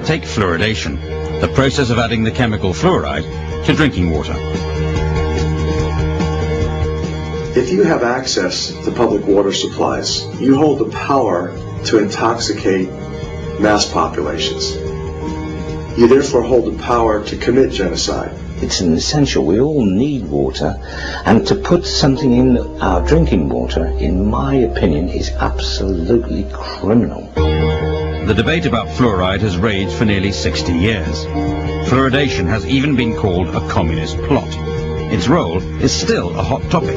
Take fluoridation, the process of adding the chemical fluoride to drinking water. If you have access to public water supplies, you hold the power to intoxicate mass populations. You therefore hold the power to commit genocide. It's an essential. We all need water, and to put something in our drinking water, in my opinion, is absolutely criminal. The debate about fluoride has raged for nearly 60 years. Fluoridation has even been called a communist plot. Its role is still a hot topic.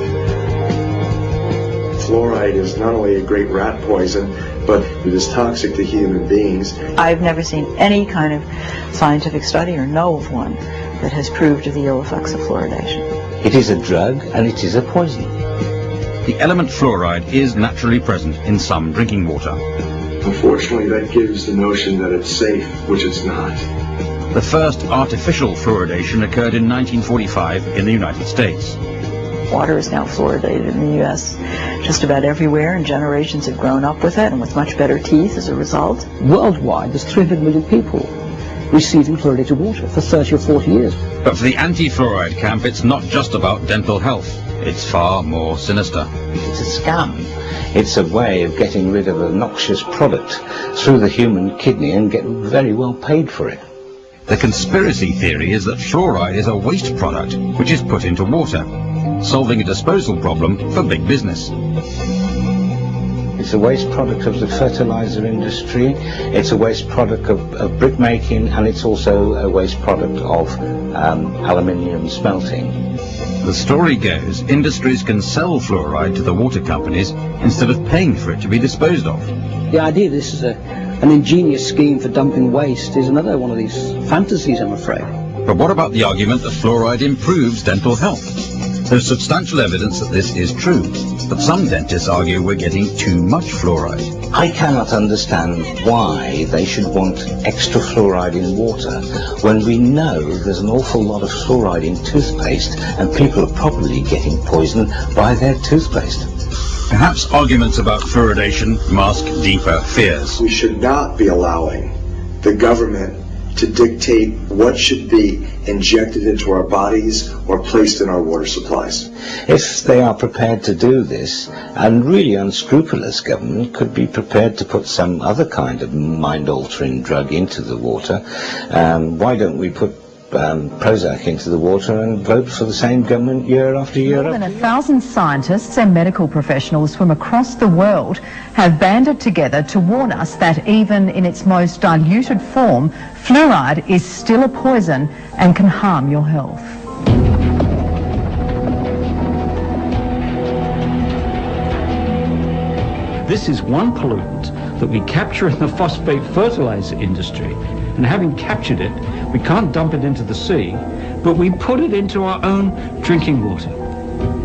Fluoride is not only a great rat poison, but it is toxic to human beings. I've never seen any kind of scientific study, or know of one, that has proved the ill effects of fluoridation. It is a drug and it is a poison. The element fluoride is naturally present in some drinking water. Unfortunately, that gives the notion that it's safe, which it's not. The first artificial fluoridation occurred in 1945 in the United States. Water is now fluoridated in the U.S. just about everywhere, and generations have grown up with it, and with much better teeth as a result. Worldwide, there's 300 million people receiving fluoridated water for 30 or 40 years. But for the anti-fluoride camp, it's not just about dental health. It's far more sinister. It's a scam. It's a way of getting rid of a noxious product through the human kidney and get very well paid for it. The conspiracy theory is that fluoride is a waste product which is put into water, solving a disposal problem for big business. It's a waste product of the fertilizer industry, it's a waste product of brick making, and it's also a waste product of aluminium smelting. The story goes, industries can sell fluoride to the water companies instead of paying for it to be disposed of. The idea this is an ingenious scheme for dumping waste is another one of these fantasies, I'm afraid. But what about the argument that fluoride improves dental health? There's substantial evidence that this is true, but some dentists argue we're getting too much fluoride. I cannot understand why they should want extra fluoride in water when we know there's an awful lot of fluoride in toothpaste and people are probably getting poisoned by their toothpaste. Perhaps arguments about fluoridation mask deeper fears. We should not be allowing the government to dictate what should be injected into our bodies or placed in our water supplies. If they are prepared to do this, and really unscrupulous government could be prepared to put some other kind of mind-altering drug into the water, why don't we put Prozac into the water and vote for the same government year after year? More than 1,000 scientists and medical professionals from across the world have banded together to warn us that even in its most diluted form, fluoride is still a poison and can harm your health. This is one pollutant that we capture in the phosphate fertilizer industry, and having captured it, we can't dump it into the sea, but we put it into our own drinking water.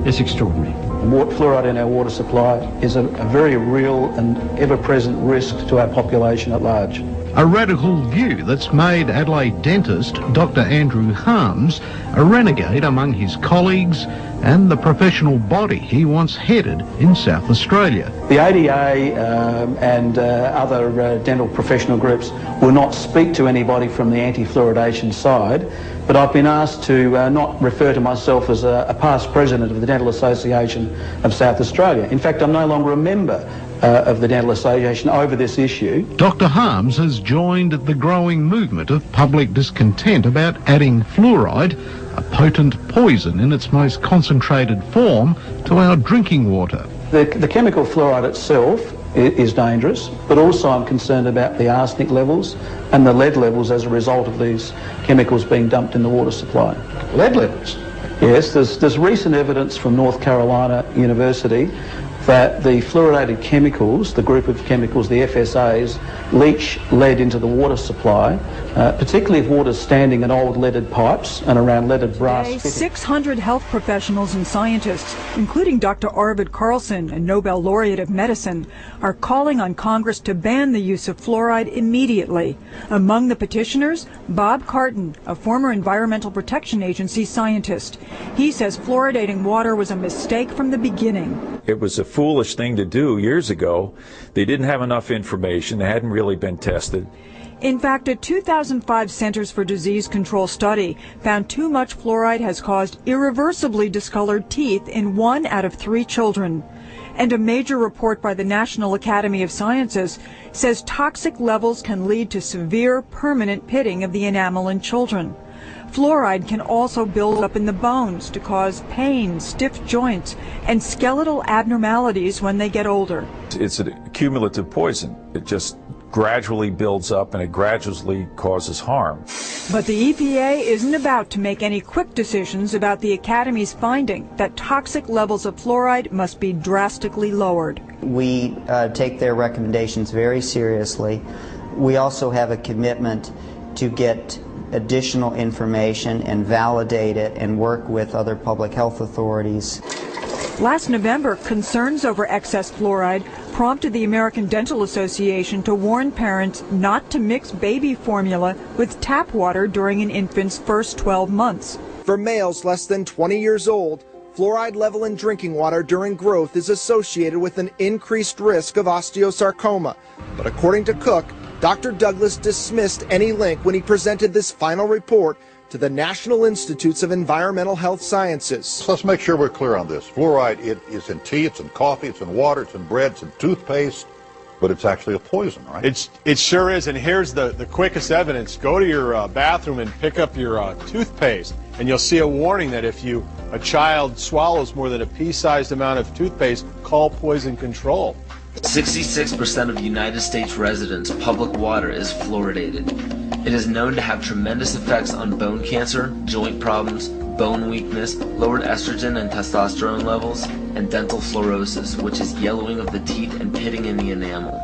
It's extraordinary. Fluoride in our water supply is a very real and ever-present risk to our population at large. A radical view that's made Adelaide dentist Dr. Andrew Harms a renegade among his colleagues and the professional body he once headed in South Australia. The ADA and other dental professional groups will not speak to anybody from the anti-fluoridation side, but I've been asked to not refer to myself as a past president of the Dental Association of South Australia. In fact, I'm no longer a member of the Dental Association over this issue. Dr. Harms has joined the growing movement of public discontent about adding fluoride, a potent poison in its most concentrated form, to our drinking water. The chemical fluoride itself is dangerous, but also I'm concerned about the arsenic levels and the lead levels as a result of these chemicals being dumped in the water supply. Lead levels? Yes, there's recent evidence from North Carolina University that the fluoridated chemicals, the group of chemicals, the FSAs, leach lead into the water supply, particularly if water's standing in old leaded pipes and around leaded brass fittings. 600 health professionals and scientists, including Dr. Arvid Carlsson, a Nobel laureate of medicine, are calling on Congress to ban the use of fluoride immediately. Among the petitioners, Bob Carton, a former Environmental Protection Agency scientist. He says fluoridating water was a mistake from the beginning. It was a foolish thing to do years ago. They didn't have enough information. They hadn't really been tested. In fact, a 2005 Centers for Disease Control study found too much fluoride has caused irreversibly discolored teeth in 1 out of 3 children. And a major report by the National Academy of Sciences says toxic levels can lead to severe, permanent pitting of the enamel in children. Fluoride can also build up in the bones to cause pain, stiff joints, and skeletal abnormalities when they get older. It's a cumulative poison. It just gradually builds up and it gradually causes harm. But the EPA isn't about to make any quick decisions about the Academy's finding that toxic levels of fluoride must be drastically lowered. We take their recommendations very seriously. We also have a commitment to get additional information and validate it and work with other public health authorities. Last November, concerns over excess fluoride prompted the American Dental Association to warn parents not to mix baby formula with tap water during an infant's first 12 months. For males less than 20 years old, fluoride level in drinking water during growth is associated with an increased risk of osteosarcoma. But according to Cook, Dr. Douglas dismissed any link when he presented this final report to the National Institutes of Environmental Health Sciences. So let's make sure we're clear on this. Fluoride, it is in tea, it's in coffee, it's in water, it's in bread, it's in toothpaste, but it's actually a poison, right? It sure is, and here's the quickest evidence. Go to your bathroom and pick up your toothpaste, and you'll see a warning that if a child swallows more than a pea-sized amount of toothpaste, call poison control. 66% of United States residents' public water is fluoridated. It is known to have tremendous effects on bone cancer, joint problems, bone weakness, lowered estrogen and testosterone levels, and dental fluorosis, which is yellowing of the teeth and pitting in the enamel.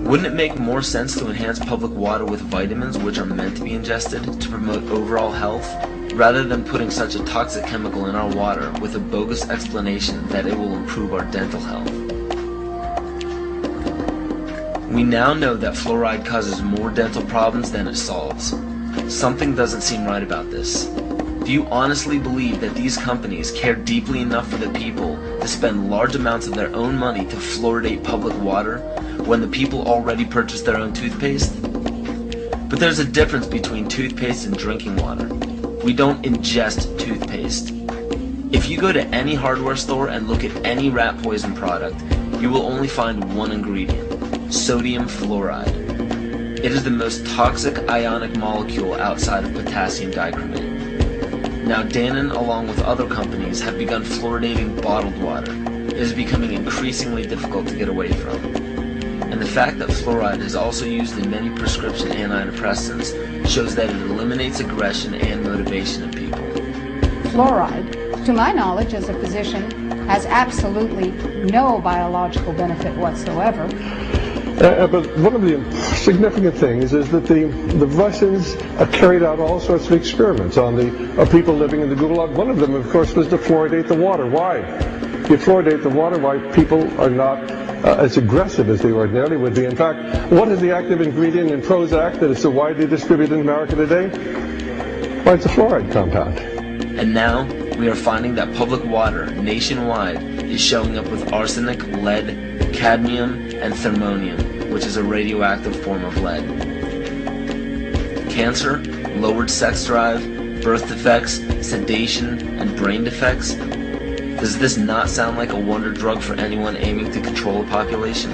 Wouldn't it make more sense to enhance public water with vitamins which are meant to be ingested to promote overall health, rather than putting such a toxic chemical in our water with a bogus explanation that it will improve our dental health? We now know that fluoride causes more dental problems than it solves. Something doesn't seem right about this. Do you honestly believe that these companies care deeply enough for the people to spend large amounts of their own money to fluoridate public water when the people already purchase their own toothpaste? But there's a difference between toothpaste and drinking water. We don't ingest toothpaste. If you go to any hardware store and look at any rat poison product, you will only find one ingredient: sodium fluoride. It is the most toxic ionic molecule outside of potassium dichromate. Now Dannon, along with other companies, have begun fluoridating bottled water. It is becoming increasingly difficult to get away from. And the fact that fluoride is also used in many prescription antidepressants shows that it eliminates aggression and motivation in people. Fluoride, to my knowledge as a physician, has absolutely no biological benefit whatsoever. But one of the significant things is that the Russians carried out all sorts of experiments on the people living in the Gulag. One of them, of course, was to fluoridate the water. Why? You fluoridate the water, why people are not as aggressive as they ordinarily would be. In fact, what is the active ingredient in Prozac that is so widely distributed in America today? Well, it's a fluoride compound. And now we are finding that public water nationwide is showing up with arsenic, lead, cadmium, and thermonium, which is a radioactive form of lead. Cancer, lowered sex drive, birth defects, sedation, and brain defects. Does this not sound like a wonder drug for anyone aiming to control a population?